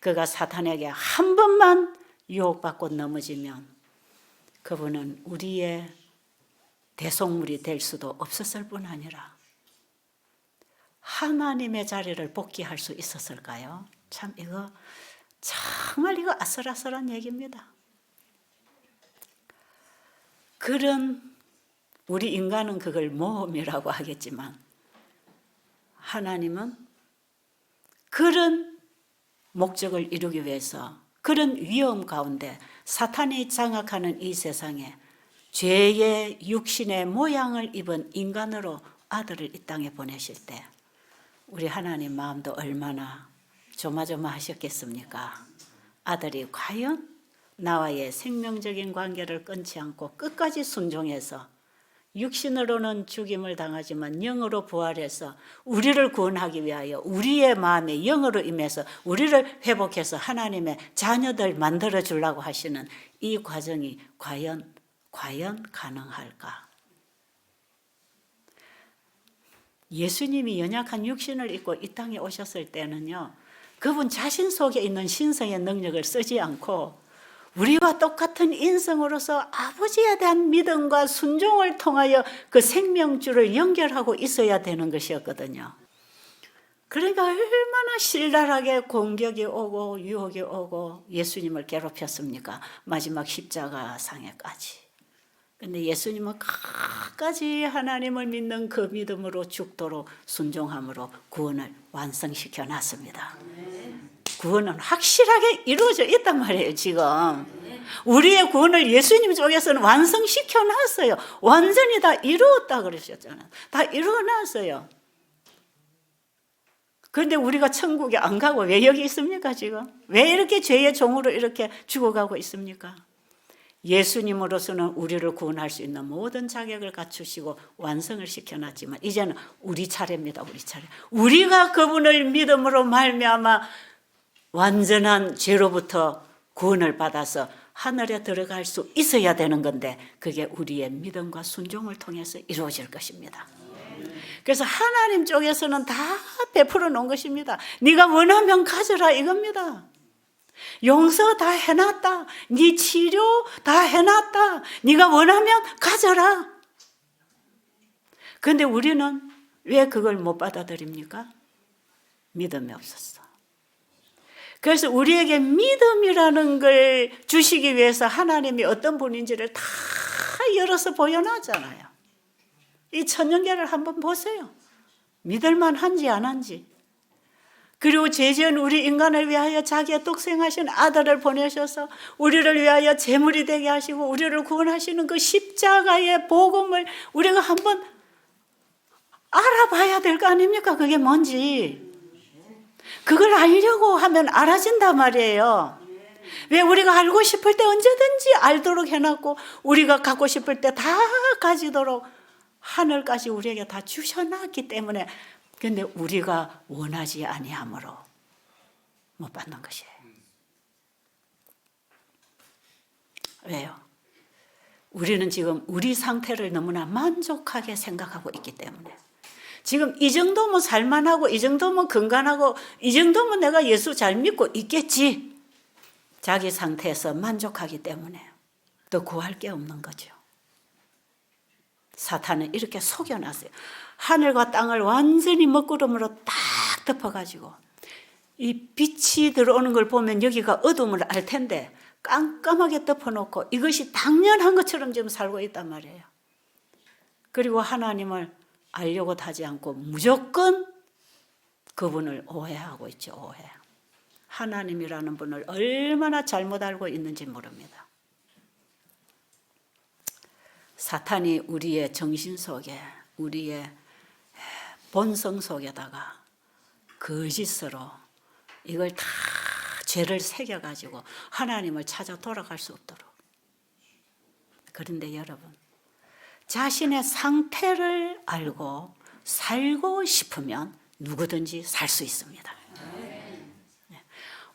그가 사탄에게 한 번만 유혹받고 넘어지면 그분은 우리의 대속물이 될 수도 없었을 뿐 아니라 하나님의 자리를 복귀할 수 있었을까요? 참 이거 정말 이거 아슬아슬한 얘기입니다. 그런 우리 인간은 그걸 모험이라고 하겠지만 하나님은 그런 목적을 이루기 위해서 그런 위험 가운데 사탄이 장악하는 이 세상에 죄의 육신의 모양을 입은 인간으로 아들을 이 땅에 보내실 때 우리 하나님 마음도 얼마나 조마조마하셨겠습니까? 아들이 과연 나와의 생명적인 관계를 끊지 않고 끝까지 순종해서 육신으로는 죽임을 당하지만 영으로 부활해서 우리를 구원하기 위하여 우리의 마음에 영으로 임해서 우리를 회복해서 하나님의 자녀들 만들어 주려고 하시는 이 과정이 과연 가능할까? 예수님이 연약한 육신을 입고 이 땅에 오셨을 때는요, 그분 자신 속에 있는 신성의 능력을 쓰지 않고 우리와 똑같은 인성으로서 아버지에 대한 믿음과 순종을 통하여 그 생명줄을 연결하고 있어야 되는 것이었거든요. 그러니까 얼마나 신랄하게 공격이 오고 유혹이 오고 예수님을 괴롭혔습니까? 마지막 십자가상에까지. 근데 예수님은 끝까지 하나님을 믿는 그 믿음으로 죽도록 순종함으로 구원을 완성시켜 놨습니다. 구원은 확실하게 이루어져 있단 말이에요. 지금 우리의 구원을 예수님 쪽에서는 완성시켜 놨어요. 완전히 다 이루었다 그러셨잖아요. 다 이루어놨어요. 그런데 우리가 천국에 안 가고 왜 여기 있습니까? 지금 왜 이렇게 죄의 종으로 이렇게 죽어가고 있습니까? 예수님으로서는 우리를 구원할 수 있는 모든 자격을 갖추시고 완성을 시켜놨지만 이제는 우리 차례입니다. 우리 차례. 우리가 그분을 믿음으로 말미암아 완전한 죄로부터 구원을 받아서 하늘에 들어갈 수 있어야 되는 건데 그게 우리의 믿음과 순종을 통해서 이루어질 것입니다. 그래서 하나님 쪽에서는 다 베풀어 놓은 것입니다. 네가 원하면 가져라 이겁니다. 용서 다 해놨다. 네 치료 다 해놨다. 네가 원하면 가져라. 그런데 우리는 왜 그걸 못 받아들입니까? 믿음이 없었어. 그래서 우리에게 믿음이라는 걸 주시기 위해서 하나님이 어떤 분인지를 다 열어서 보여놨잖아요. 이 천년계를 한번 보세요. 믿을만 한지 안 한지. 그리고 죄지은 우리 인간을 위하여 자기의 독생하신 아들을 보내셔서 우리를 위하여 제물이 되게 하시고 우리를 구원하시는 그 십자가의 복음을 우리가 한번 알아봐야 될 거 아닙니까? 그게 뭔지. 그걸 알려고 하면 알아진단 말이에요. 왜 우리가 알고 싶을 때 언제든지 알도록 해놨고 우리가 갖고 싶을 때 다 가지도록 하늘까지 우리에게 다 주셔놨기 때문에 그런데 우리가 원하지 아니함으로 못 받는 것이에요. 왜요? 우리는 지금 우리 상태를 너무나 만족하게 생각하고 있기 때문에 지금 이 정도면 살만하고 이 정도면 건강하고 이 정도면 내가 예수 잘 믿고 있겠지. 자기 상태에서 만족하기 때문에 더 구할 게 없는 거죠. 사탄은 이렇게 속여놨어요. 하늘과 땅을 완전히 먹구름으로 딱 덮어가지고 이 빛이 들어오는 걸 보면 여기가 어둠을 알 텐데 깜깜하게 덮어놓고 이것이 당연한 것처럼 지금 살고 있단 말이에요. 그리고 하나님을 알려고 하지 않고 무조건 그분을 오해하고 있죠. 오해. 하나님이라는 분을 얼마나 잘못 알고 있는지 모릅니다. 사탄이 우리의 정신 속에 우리의 본성 속에다가 거짓으로 이걸 다 죄를 새겨가지고 하나님을 찾아 돌아갈 수 없도록. 그런데 여러분 자신의 상태를 알고 살고 싶으면 누구든지 살 수 있습니다.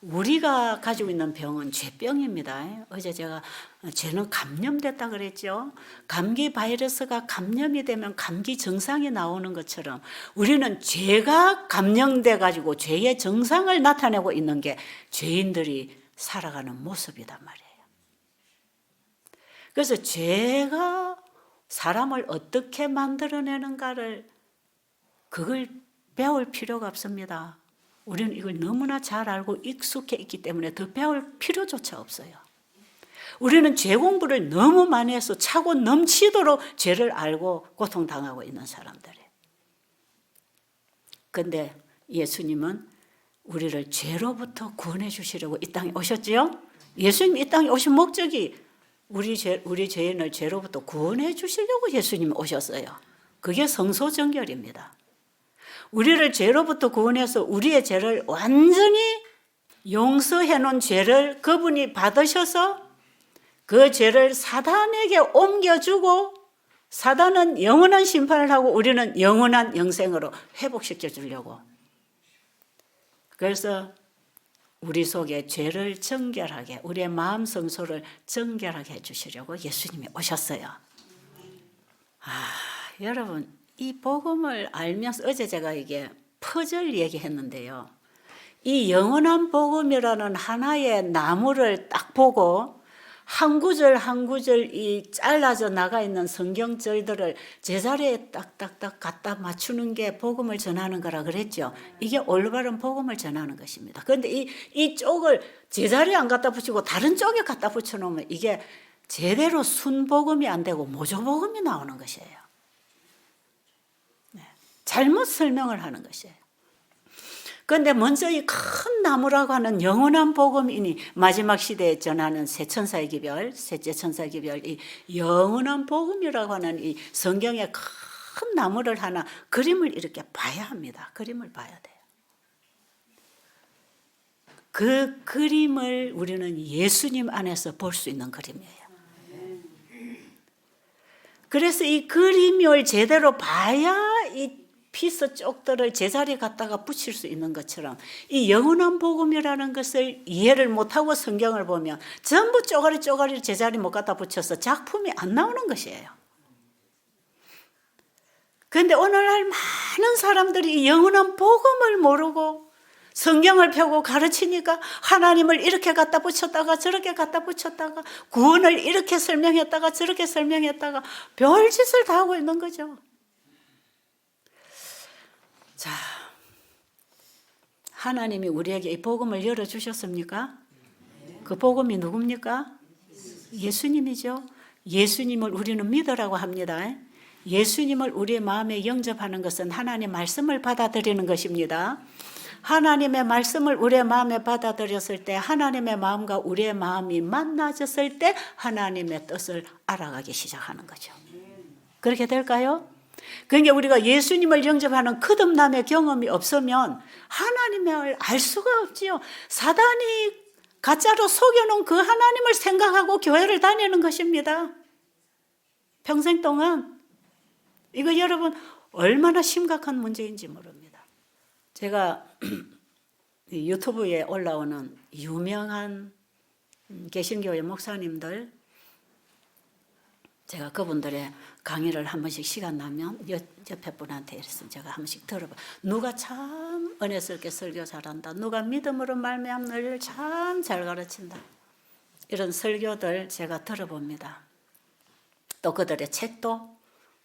우리가 가지고 있는 병은 죄병입니다. 어제 제가 죄는 감염됐다 그랬죠. 감기 바이러스가 감염이 되면 감기 증상이 나오는 것처럼 우리는 죄가 감염돼 가지고 죄의 증상을 나타내고 있는 게 죄인들이 살아가는 모습이단 말이에요. 그래서 죄가 사람을 어떻게 만들어내는가를 그걸 배울 필요가 없습니다. 우리는 이걸 너무나 잘 알고 익숙해 있기 때문에 더 배울 필요조차 없어요. 우리는 죄 공부를 너무 많이 해서 차고 넘치도록 죄를 알고 고통당하고 있는 사람들이에요. 그런데 예수님은 우리를 죄로부터 구원해 주시려고 이 땅에 오셨지요? 예수님이 이 땅에 오신 목적이 우리 죄인을 죄로부터 구원해 주시려고 예수님이 오셨어요. 그게 성소정결입니다. 우리를 죄로부터 구원해서 우리의 죄를 완전히 용서해 놓은 죄를 그분이 받으셔서 그 죄를 사단에게 옮겨주고 사단은 영원한 심판을 하고 우리는 영원한 영생으로 회복시켜 주려고. 그래서 우리 속에 죄를 정결하게, 우리의 마음 성소를 정결하게 해주시려고 예수님이 오셨어요. 여러분, 이 복음을 알면서 어제 제가 이게 퍼즐 얘기했는데요. 이 영원한 복음이라는 하나의 나무를 딱 보고 한 구절 한 구절 이 잘라져 나가 있는 성경절들을 제자리에 딱딱딱 갖다 맞추는 게 복음을 전하는 거라 그랬죠. 이게 올바른 복음을 전하는 것입니다. 그런데 이 쪽을 제자리에 안 갖다 붙이고 다른 쪽에 갖다 붙여놓으면 이게 제대로 순복음이 안 되고 모조복음이 나오는 것이에요. 잘못 설명을 하는 것이에요. 그런데 먼저 이 큰 나무라고 하는 영원한 복음이니 마지막 시대에 전하는 새 천사의 기별, 셋째 천사의 기별, 이 영원한 복음이라고 하는 이 성경의 큰 나무를 하나 그림을 이렇게 봐야 합니다. 그림을 봐야 돼요. 그 그림을 우리는 예수님 안에서 볼 수 있는 그림이에요. 그래서 이 그림을 제대로 봐야 이 피스 쪽들을 제자리에 갖다가 붙일 수 있는 것처럼 이 영원한 복음이라는 것을 이해를 못하고 성경을 보면 전부 쪼가리 제자리 못 갖다 붙여서 작품이 안 나오는 것이에요. 그런데 오늘날 많은 사람들이 이 영원한 복음을 모르고 성경을 펴고 가르치니까 하나님을 이렇게 갖다 붙였다가 저렇게 갖다 붙였다가 구원을 이렇게 설명했다가 저렇게 설명했다가 별짓을 다 하고 있는 거죠. 자, 하나님이 우리에게 이 복음을 열어주셨습니까? 그 복음이 누굽니까? 예수님이죠. 예수님을 우리는 믿으라고 합니다. 예수님을 우리의 마음에 영접하는 것은 하나님의 말씀을 받아들이는 것입니다. 하나님의 말씀을 우리의 마음에 받아들였을 때 하나님의 마음과 우리의 마음이 만나졌을 때 하나님의 뜻을 알아가기 시작하는 거죠. 그렇게 될까요? 그러니까 우리가 예수님을 영접하는 거듭남의 경험이 없으면 하나님을 알 수가 없지요. 사단이 가짜로 속여놓은 그 하나님을 생각하고 교회를 다니는 것입니다. 평생 동안. 이거 여러분 얼마나 심각한 문제인지 모릅니다. 제가 유튜브에 올라오는 유명한 개신교회 목사님들, 제가 그분들의 강의를 한 번씩 시간 나면 옆에 분한테 이랬으면 제가 한 번씩 들어봐. 누가 참 은혜스럽게 설교 잘한다. 누가 믿음으로 말미암는 너희를 참 잘 가르친다. 이런 설교들 제가 들어봅니다. 또 그들의 책도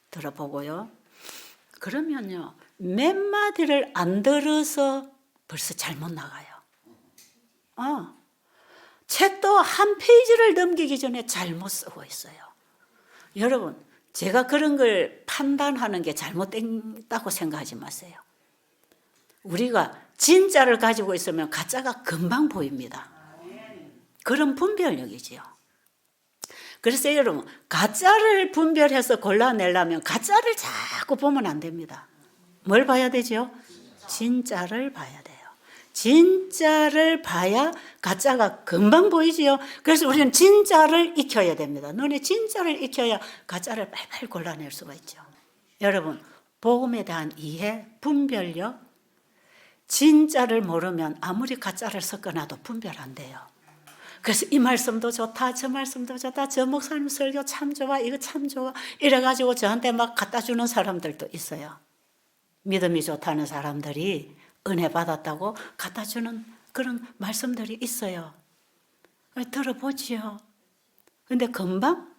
들어보고요. 그러면요, 몇 마디를 안 들어서 벌써 잘못 나가요. 책도 한 페이지를 넘기기 전에 잘못 쓰고 있어요. 여러분, 제가 그런 걸 판단하는 게 잘못됐다고 생각하지 마세요. 우리가 진짜를 가지고 있으면 가짜가 금방 보입니다. 그런 분별력이지요. 그래서 여러분, 가짜를 분별해서 골라내려면 가짜를 자꾸 보면 안 됩니다. 뭘 봐야 되죠? 진짜를 봐야 돼요. 진짜를 봐야 가짜가 금방 보이지요. 그래서 우리는 진짜를 익혀야 됩니다. 눈에 진짜를 익혀야 가짜를 빨리 골라낼 수가 있죠. 여러분, 복음에 대한 이해, 분별력, 진짜를 모르면 아무리 가짜를 섞어놔도 분별 안 돼요. 그래서 이 말씀도 좋다, 저 말씀도 좋다, 저 목사님 설교 참 좋아, 이거 참 좋아, 이래가지고 저한테 막 갖다 주는 사람들도 있어요. 믿음이 좋다는 사람들이 은혜 받았다고 갖다 주는 그런 말씀들이 있어요. 들어보지요. 근데 금방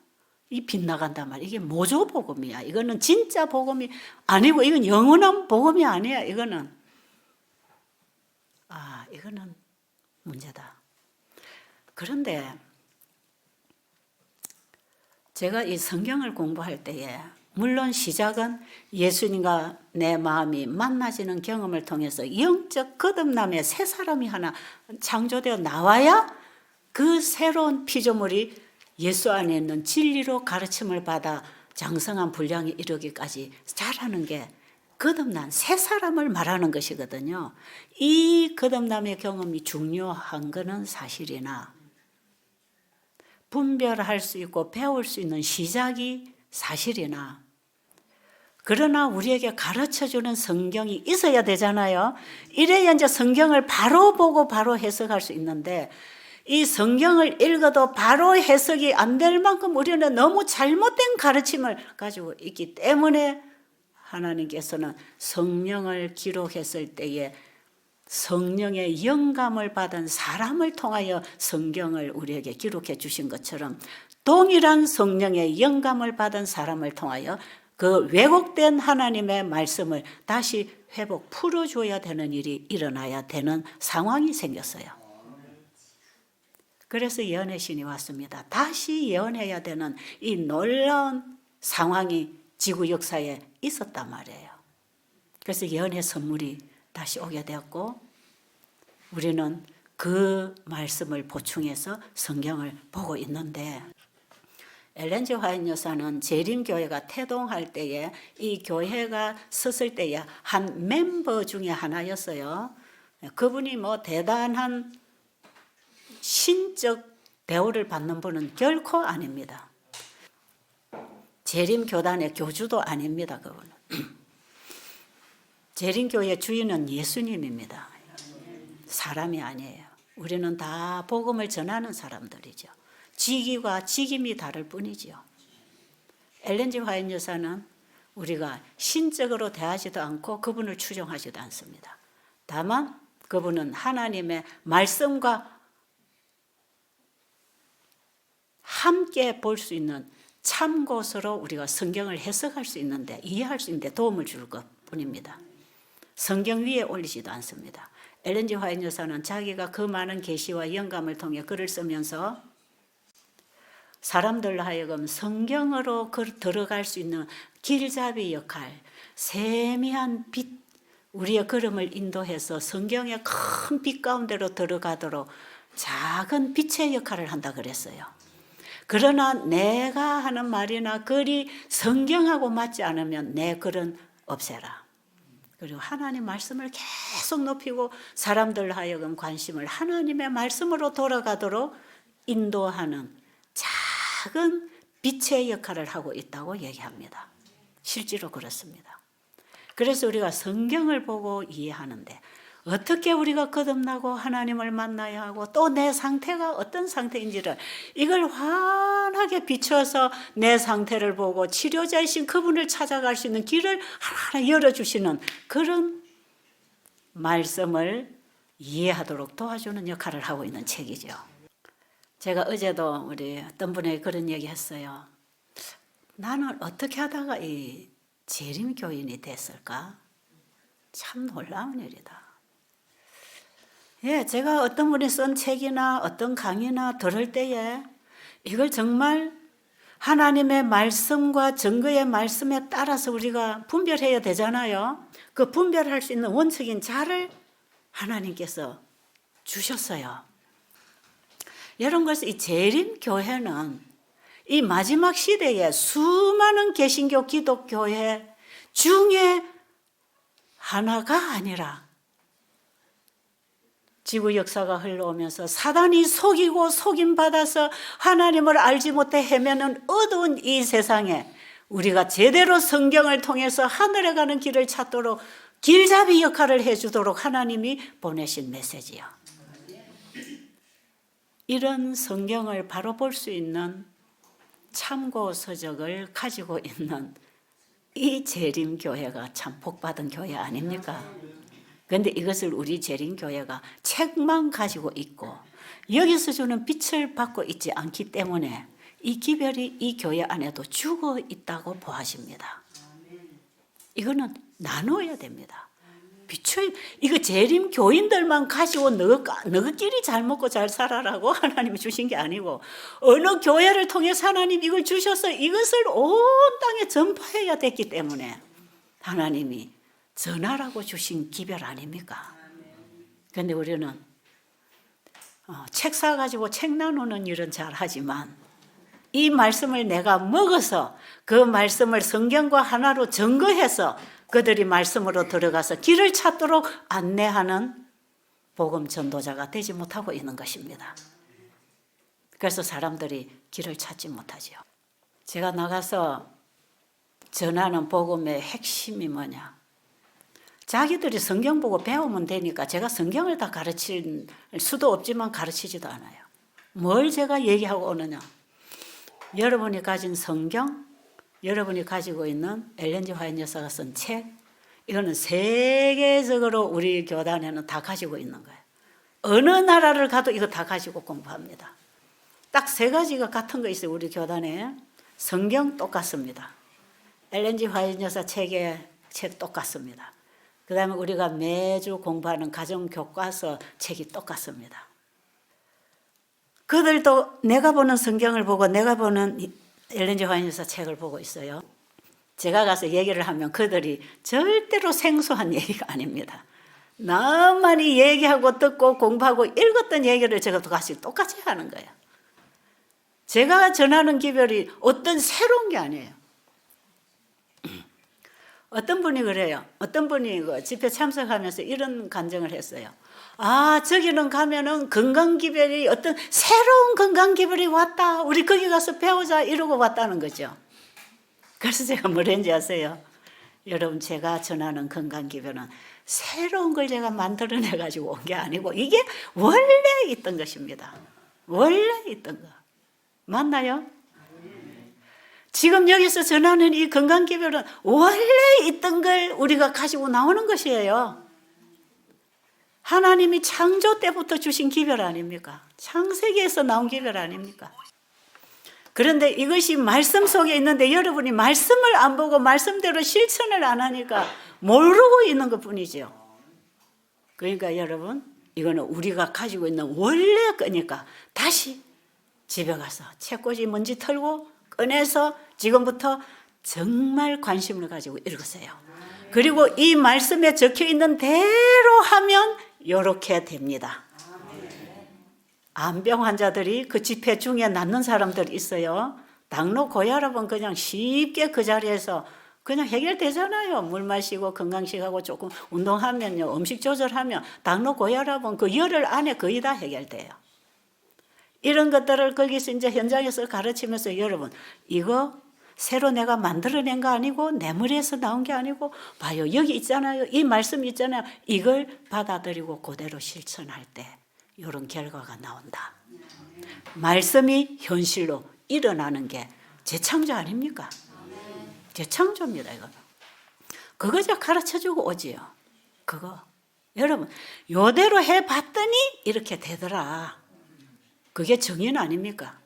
이 빗나간단 말이야. 이게 모조 복음이야. 이거는 진짜 복음이 아니고 이건 영원한 복음이 아니야. 이거는 문제다. 그런데 제가 이 성경을 공부할 때에 물론 시작은 예수님과 내 마음이 만나지는 경험을 통해서 영적 거듭남의 새 사람이 하나 창조되어 나와야 그 새로운 피조물이 예수 안에 있는 진리로 가르침을 받아 장성한 분량에 이르기까지 자라는 게 거듭난 새 사람을 말하는 것이거든요. 이 거듭남의 경험이 중요한 것은 사실이나 분별할 수 있고 배울 수 있는 시작이 사실이나 그러나 우리에게 가르쳐주는 성경이 있어야 되잖아요. 이래야 이제 성경을 바로 보고 바로 해석할 수 있는데 이 성경을 읽어도 바로 해석이 안 될 만큼 우리는 너무 잘못된 가르침을 가지고 있기 때문에 하나님께서는 성령을 기록했을 때에 성령의 영감을 받은 사람을 통하여 성경을 우리에게 기록해 주신 것처럼 동일한 성령의 영감을 받은 사람을 통하여 그 왜곡된 하나님의 말씀을 다시 회복 풀어줘야 되는 일이 일어나야 되는 상황이 생겼어요. 그래서 예언의 신이 왔습니다. 다시 예언해야 되는 이 놀라운 상황이 지구 역사에 있었단 말이에요. 그래서 예언의 선물이 다시 오게 되었고 우리는 그 말씀을 보충해서 성경을 보고 있는데 엘렌 G 화이트 여사는 재림교회가 태동할 때에 이 교회가 섰을 때에 한 멤버 중에 하나였어요. 그분이 뭐 대단한 신적 대우를 받는 분은 결코 아닙니다. 재림교단의 교주도 아닙니다. 그분은. 재림교회 주인은 예수님입니다. 사람이 아니에요. 우리는 다 복음을 전하는 사람들이죠. 직위와 직임이 다를 뿐이죠. 엘렌 G 화이트 여사는 우리가 신적으로 대하지도 않고 그분을 추종하지도 않습니다. 다만 그분은 하나님의 말씀과 함께 볼 수 있는 참고서로 우리가 성경을 해석할 수 있는데 이해할 수 있는데 도움을 줄 것뿐입니다. 성경 위에 올리지도 않습니다. 엘렌 G 화이트 여사는 자기가 그 많은 계시와 영감을 통해 글을 쓰면서 사람들로 하여금 성경으로 들어갈 수 있는 길잡이 역할, 세미한 빛, 우리의 걸음을 인도해서 성경의 큰 빛 가운데로 들어가도록 작은 빛의 역할을 한다 그랬어요. 그러나 내가 하는 말이나 글이 성경하고 맞지 않으면 내 글은 없애라. 그리고 하나님 말씀을 계속 높이고 사람들 하여금 관심을 하나님의 말씀으로 돌아가도록 인도하는 작은 빛의 역할을 하고 있다고 얘기합니다. 실제로 그렇습니다. 그래서 우리가 성경을 보고 이해하는데 어떻게 우리가 거듭나고 하나님을 만나야 하고 또 내 상태가 어떤 상태인지를 이걸 환하게 비춰서 내 상태를 보고 치료자이신 그분을 찾아갈 수 있는 길을 하나하나 열어주시는 그런 말씀을 이해하도록 도와주는 역할을 하고 있는 책이죠. 제가 어제도 우리 어떤 분에게 그런 얘기 했어요. 나는 어떻게 하다가 이 재림교인이 됐을까? 참 놀라운 일이다. 예, 제가 어떤 분이 쓴 책이나 어떤 강의나 들을 때에 이걸 정말 하나님의 말씀과 증거의 말씀에 따라서 우리가 분별해야 되잖아요. 그 분별할 수 있는 원칙인 자를 하나님께서 주셨어요. 여러분, 그래서 이 재림교회는 이 마지막 시대에 수많은 개신교 기독교회 중에 하나가 아니라 지구 역사가 흘러오면서 사단이 속이고 속임받아서 하나님을 알지 못해 헤매는 어두운 이 세상에 우리가 제대로 성경을 통해서 하늘에 가는 길을 찾도록 길잡이 역할을 해주도록 하나님이 보내신 메시지요. 이런 성경을 바로 볼 수 있는 참고 서적을 가지고 있는 이 재림교회가 참 복받은 교회 아닙니까? 그런데 이것을 우리 재림교회가 책만 가지고 있고 여기서 주는 빛을 받고 있지 않기 때문에 이 기별이 이 교회 안에도 죽어 있다고 보아집니다. 이거는 나눠야 됩니다. 이거 재림 교인들만 가지고 너희끼리 잘 먹고 잘 살아라고 하나님이 주신 게 아니고 어느 교회를 통해서 하나님 이걸 주셔서 이것을 온 땅에 전파해야 됐기 때문에 하나님이 전하라고 주신 기별 아닙니까? 그런데 우리는 책 사가지고 책 나누는 일은 잘하지만 이 말씀을 내가 먹어서 그 말씀을 성경과 하나로 증거해서 그들이 말씀으로 들어가서 길을 찾도록 안내하는 복음 전도자가 되지 못하고 있는 것입니다. 그래서 사람들이 길을 찾지 못하죠. 제가 나가서 전하는 복음의 핵심이 뭐냐? 자기들이 성경 보고 배우면 되니까 제가 성경을 다 가르칠 수도 없지만 가르치지도 않아요. 뭘 제가 얘기하고 오느냐? 여러분이 가진 성경, 여러분이 가지고 있는 엘렌 G 화이트 여사가 쓴 책, 이거는 세계적으로 우리 교단에는 다 가지고 있는 거예요. 어느 나라를 가도 이거 다 가지고 공부합니다. 딱 세 가지가 같은 거 있어요. 우리 교단에. 성경 똑같습니다. 엘렌 G 화이트 여사 책 똑같습니다. 그 다음에 우리가 매주 공부하는 가정교과서 책이 똑같습니다. 그들도 내가 보는 성경을 보고 내가 보는 엘렌 G 화이트 여사 책을 보고 있어요. 제가 가서 얘기를 하면 그들이 절대로 생소한 얘기가 아닙니다. 너무 많이 얘기하고 듣고 공부하고 읽었던 얘기를 제가 똑같이 하는 거예요. 제가 전하는 기별이 어떤 새로운 게 아니에요. 어떤 분이 그래요. 어떤 분이 그 집회 참석하면서 이런 간증을 했어요. 아, 저기는 가면은 건강기별이 어떤 새로운 건강기별이 왔다. 우리 거기 가서 배우자 이러고 왔다는 거죠. 그래서 제가 뭘 했는지 아세요? 여러분, 제가 전하는 건강기별은 새로운 걸 제가 만들어내가지고 온 게 아니고 이게 원래 있던 것입니다. 원래 있던 거. 맞나요? 지금 여기서 전하는 이 건강기별은 원래 있던 걸 우리가 가지고 나오는 것이에요. 하나님이 창조 때부터 주신 기별 아닙니까? 창세기에서 나온 기별 아닙니까? 그런데 이것이 말씀 속에 있는데 여러분이 말씀을 안 보고 말씀대로 실천을 안 하니까 모르고 있는 것뿐이죠. 그러니까 여러분, 이거는 우리가 가지고 있는 원래 거니까 다시 집에 가서 책꽂이 먼지 털고 꺼내서 지금부터 정말 관심을 가지고 읽으세요. 그리고 이 말씀에 적혀 있는 대로 하면 이렇게 됩니다. 암병 환자들이 그 집회 중에 낫는 사람들이 있어요. 당뇨 고혈압은 그냥 쉽게 그 자리에서 그냥 해결되잖아요. 물 마시고 건강식하고 조금 운동하면요, 음식 조절하면 당뇨 고혈압은 그 열흘 안에 거의 다 해결돼요. 이런 것들을 거기서 이제 현장에서 가르치면서 여러분, 이거 새로 내가 만들어낸 거 아니고 내 머리에서 나온 게 아니고 봐요, 여기 있잖아요. 이 말씀 있잖아요. 이걸 받아들이고 그대로 실천할 때 이런 결과가 나온다. 말씀이 현실로 일어나는 게 재창조 아닙니까? 재창조입니다. 이거는. 그거 제가 가르쳐주고 오지요. 그거. 여러분, 요대로 해봤더니 이렇게 되더라. 그게 정인 아닙니까?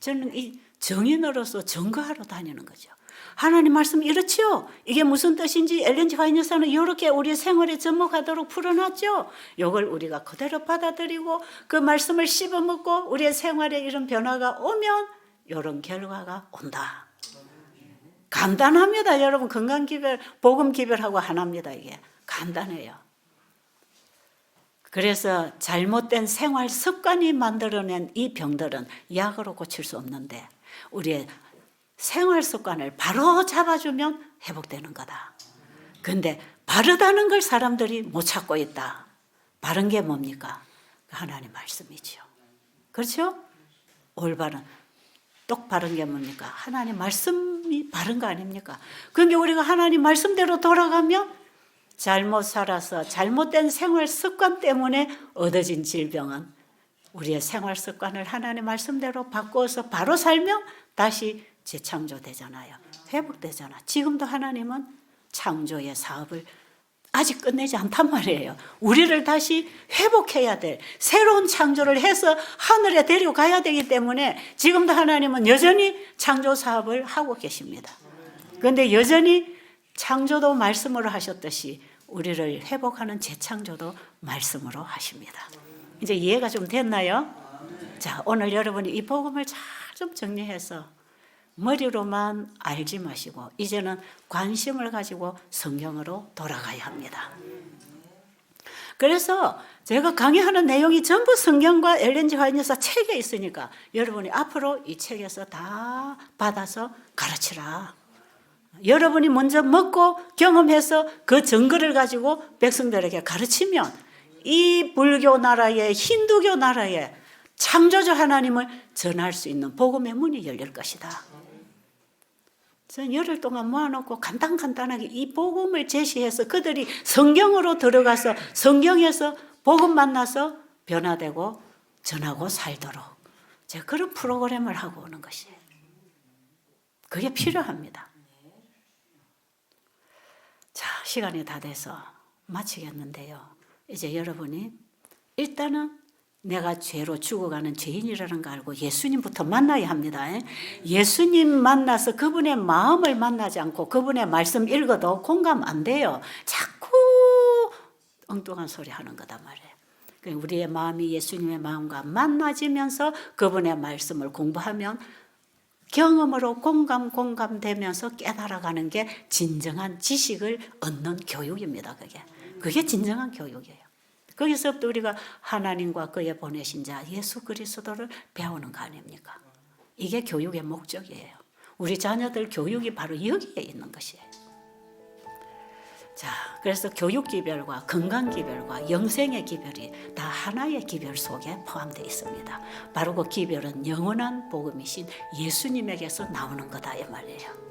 저는 이 정인으로서 증거하러 다니는 거죠. 하나님 말씀 이렇지요. 이게 무슨 뜻인지 엘렌 G 화이트 여사는 이렇게 우리 생활에 접목하도록 풀어놨죠. 이걸 우리가 그대로 받아들이고 그 말씀을 씹어먹고 우리의 생활에 이런 변화가 오면 이런 결과가 온다. 간단합니다. 여러분, 건강기별, 복음기별하고 하나입니다. 이게 간단해요. 그래서 잘못된 생활 습관이 만들어낸 이 병들은 약으로 고칠 수 없는데 우리의 생활 습관을 바로 잡아주면 회복되는 거다. 그런데 바르다는 걸 사람들이 못 찾고 있다. 바른 게 뭡니까? 하나님 말씀이지요. 그렇죠? 올바른, 똑바른 게 뭡니까? 하나님 말씀이 바른 거 아닙니까? 그러니까 우리가 하나님 말씀대로 돌아가면 잘못 살아서 잘못된 생활 습관 때문에 얻어진 질병은 우리의 생활 습관을 하나님 말씀대로 바꿔서 바로 살면 다시 재창조되잖아요. 회복되잖아. 지금도 하나님은 창조의 사업을 아직 끝내지 않단 말이에요. 우리를 다시 회복해야 될 새로운 창조를 해서 하늘에 데리고 가야 되기 때문에 지금도 하나님은 여전히 창조 사업을 하고 계십니다. 그런데 여전히 창조도 말씀으로 하셨듯이 우리를 회복하는 재창조도 말씀으로 하십니다. 이제 이해가 좀 됐나요? 자, 오늘 여러분이 이 복음을 잘 좀 정리해서 머리로만 알지 마시고 이제는 관심을 가지고 성경으로 돌아가야 합니다. 그래서 제가 강의하는 내용이 전부 성경과 엘렌 G 화이트 여사 책에 있으니까 여러분이 앞으로 이 책에서 다 받아서 가르치라. 여러분이 먼저 먹고 경험해서 그 증거를 가지고 백성들에게 가르치면 이 불교 나라에 힌두교 나라에 창조주 하나님을 전할 수 있는 복음의 문이 열릴 것이다. 열흘 동안 모아놓고 간단하게 이 복음을 제시해서 그들이 성경으로 들어가서 성경에서 복음 만나서 변화되고 전하고 살도록 제가 그런 프로그램을 하고 오는 것이에요. 그게 필요합니다. 자, 시간이 다 돼서 마치겠는데요. 이제 여러분이 일단은 내가 죄로 죽어가는 죄인이라는 거 알고 예수님부터 만나야 합니다. 예수님 만나서 그분의 마음을 만나지 않고 그분의 말씀 읽어도 공감 안 돼요. 자꾸 엉뚱한 소리 하는 거단 말이에요. 우리의 마음이 예수님의 마음과 만나지면서 그분의 말씀을 공부하면 경험으로 공감되면서 깨달아가는 게 진정한 지식을 얻는 교육입니다. 그게 진정한 교육이에요. 거기서부터 우리가 하나님과 그의 보내신 자 예수 그리스도를 배우는 거 아닙니까? 이게 교육의 목적이에요. 우리 자녀들 교육이 바로 여기에 있는 것이에요. 자, 그래서 교육 기별과 건강 기별과 영생의 기별이 다 하나의 기별 속에 포함되어 있습니다. 바로 그 기별은 영원한 복음이신 예수님에게서 나오는 거다 이 말이에요.